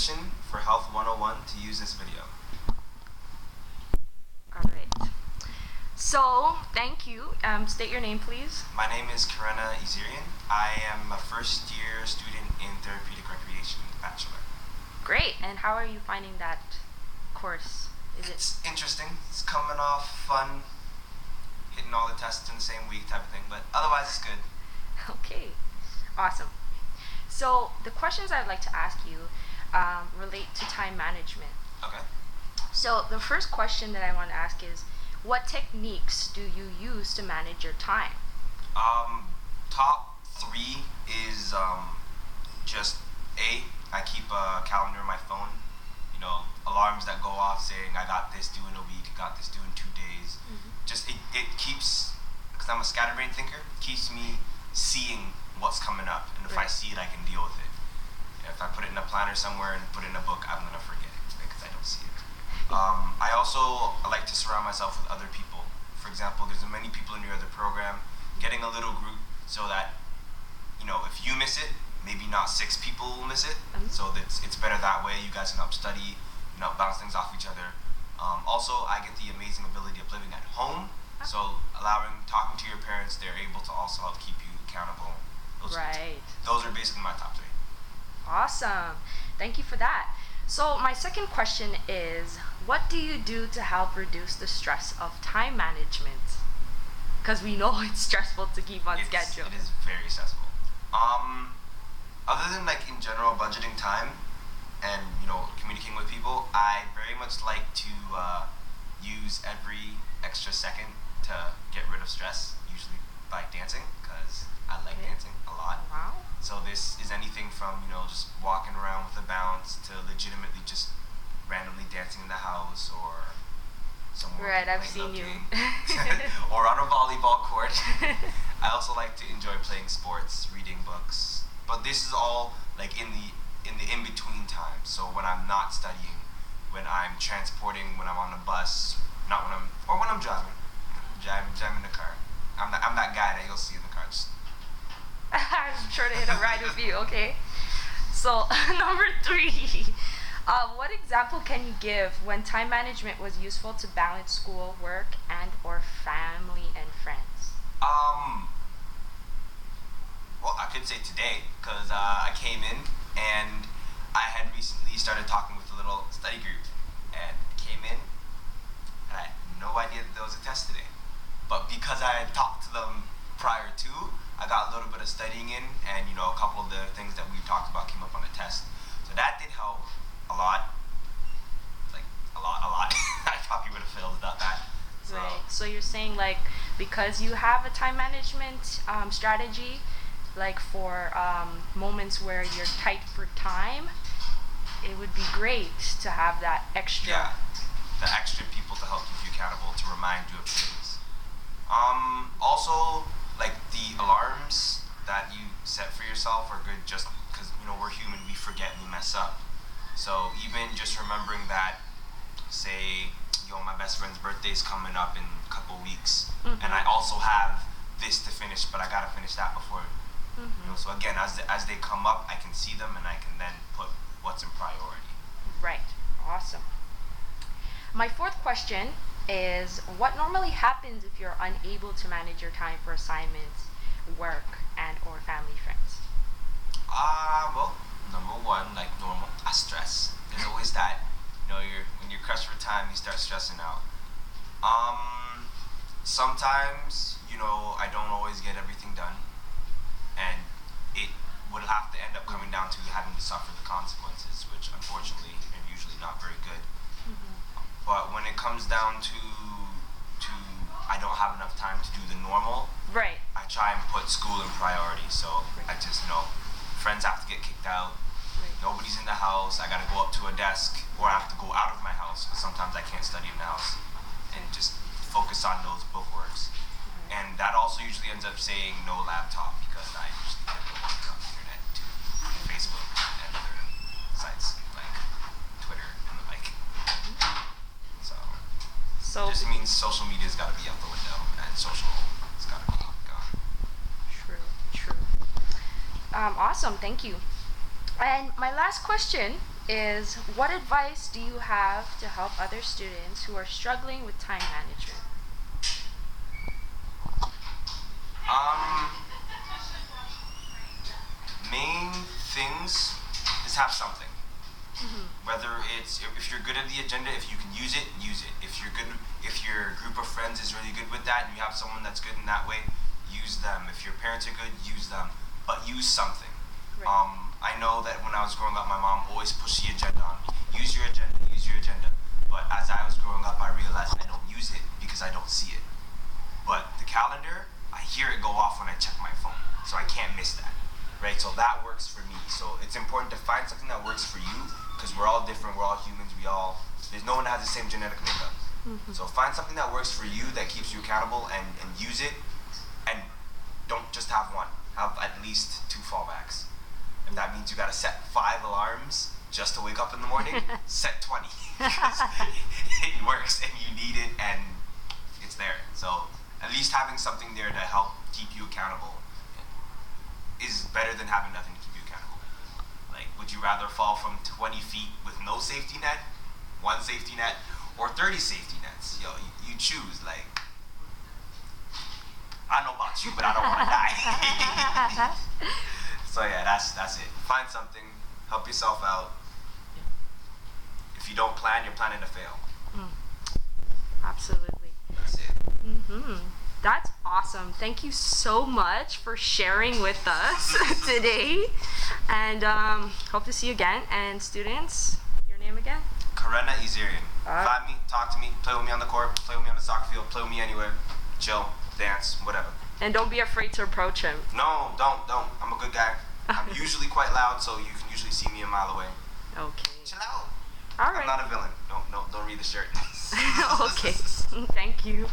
permission for Health 101 to use this video. All right. So, thank you. State your name, please. My name is Karena. I am a first-year student in therapeutic recreation, bachelor. Great. And how are you finding that course? It's interesting. It's coming off fun, hitting all the tests in the same week type of thing, but otherwise it's good. Okay. Awesome. So, the questions I'd like to ask you relate to time management. Okay. So, the first question that I want to ask is, what techniques do you use to manage your time? Top 3 is just I keep a calendar on my phone. You know, alarms that go off saying I got this due in a week, I got this due in 2 days. Just it keeps, because I'm a scatterbrain thinker, keeps me seeing what's coming up, and if I see it, I can deal with it. If I put it in a planner somewhere and put it in a book, I'm gonna forget it because I don't see it. I also like to surround myself with other people. For example, there's many people in your other program. Getting a little group so that, you know, if you miss it, maybe not 6 people will miss it. So it's better that way. You guys can help study, you know, bounce things off each other. Also, I get the amazing ability of living at home. So talking to your parents, they're able to also help keep you accountable. Those are basically my top 3. Awesome. Thank you for that. So my second question is, what do you do to help reduce the stress of time management? Because we know it's stressful to keep on schedule. It is very stressful. Other than like in general budgeting time and, you know, communicating with people, I very much like to use every extra second to get rid of stress, usually by dancing, because I like dancing a lot. Wow. So this is anything from, you know, just walking around with a bounce to legitimately just randomly dancing in the house or somewhere. Right, I've seen you. Or on a volleyball court. I also like to enjoy playing sports, reading books. But this is all like in the in-between time. So when I'm not studying, when I'm transporting, when I'm on a bus, when I'm driving. Jamming the car. I'm that guy that you'll see in the car. I'm sure to hit a ride with you, okay? So, number 3. What example can you give when time management was useful to balance school, work, and or family and friends? Well, I could say today, because I came in and I had recently started talking with a little study group, and came in and I had no idea that there was a test today. But because I had talked to them prior to, I got a little bit of studying in, and, you know, a couple of the things that we talked about came up on the test. So that did help a lot. Like, a lot. I probably would have failed without that. So. Right. So you're saying, like, because you have a time management strategy, like for moments where you're tight for time, it would be great to have that extra. Yeah, the extra people to help keep you accountable, to remind you of things. Also, like the alarms that you set for yourself are good just because, you know, we're human, we forget, we mess up. So even just remembering that, say, my best friend's birthday's coming up in a couple weeks, and I also have this to finish, but I gotta finish that before. You know, so again, as they come up, I can see them and I can then put what's in priority. Right. Awesome. My 4th question is, what normally happens if you're unable to manage your time for assignments, work, and or family friends? Well, number 1, like normal, I stress. There's always that. You know, when you're crushed for time, you start stressing out. Sometimes, you know, I don't always get everything done, and it would have to end up coming down to having to suffer the consequences, which unfortunately are usually not very good. But when it comes down to I don't have enough time to do the normal, right, I try and put school in priority. So I just, you know, friends have to get kicked out. Nobody's in the house. I gotta go up to a desk, or I have to go out of my house because sometimes I can't study in the house, and just focus on those bookworks. And that also usually ends up saying no laptop, because I usually can't go on the internet to Facebook and other sites like Twitter and the like. So it just means social media's gotta be out the window, and social has gotta be gone. True. Awesome, thank you. And my last question is, what advice do you have to help other students who are struggling with time management? Um, Main things is have something. Whether it's if you're good at the agenda, if you can use it, use it. If your group of friends is really good with that, and you have someone that's good in that way, use them. If your parents are good, use them. But use something. Right. I know that when I was growing up, my mom always pushed the agenda on me. Use your agenda, use your agenda. But as I was growing up, I realized I don't use it because I don't see it. But the calendar, I hear it go off when I check my phone, so I can't miss that. Right? So that works for me. So it's important to find something that works for you, because we're all different, we're all humans, there's no one that has the same genetic makeup. So find something that works for you, that keeps you accountable, and use it, and don't just have one. Have at least 2 fallbacks. If that means you gotta set 5 alarms just to wake up in the morning, set 20. Because it works, and you need it, and it's there. So at least having something there to help keep you accountable is better than having nothing to keep you accountable. Like, would you rather fall from 20 feet with no safety net, 1 safety net, or 30 safety nets? Yo, you choose. Like, I don't know about you, but I don't want to die. So yeah, that's it. Find something, help yourself out. If you don't plan, you're planning to fail. Absolutely. That's it. That's awesome. Thank you so much for sharing with us today. And hope to see you again. And students, your name again? Karena Izirian. Alright. Find me, talk to me, play with me on the court, play with me on the soccer field, play with me anywhere. Chill, dance, whatever. And don't be afraid to approach him. No, don't. I'm a good guy. I'm usually quite loud, so you can usually see me a mile away. Okay. Chill out. All I'm right. not a villain. Don't read the shirt. Okay. Thank you.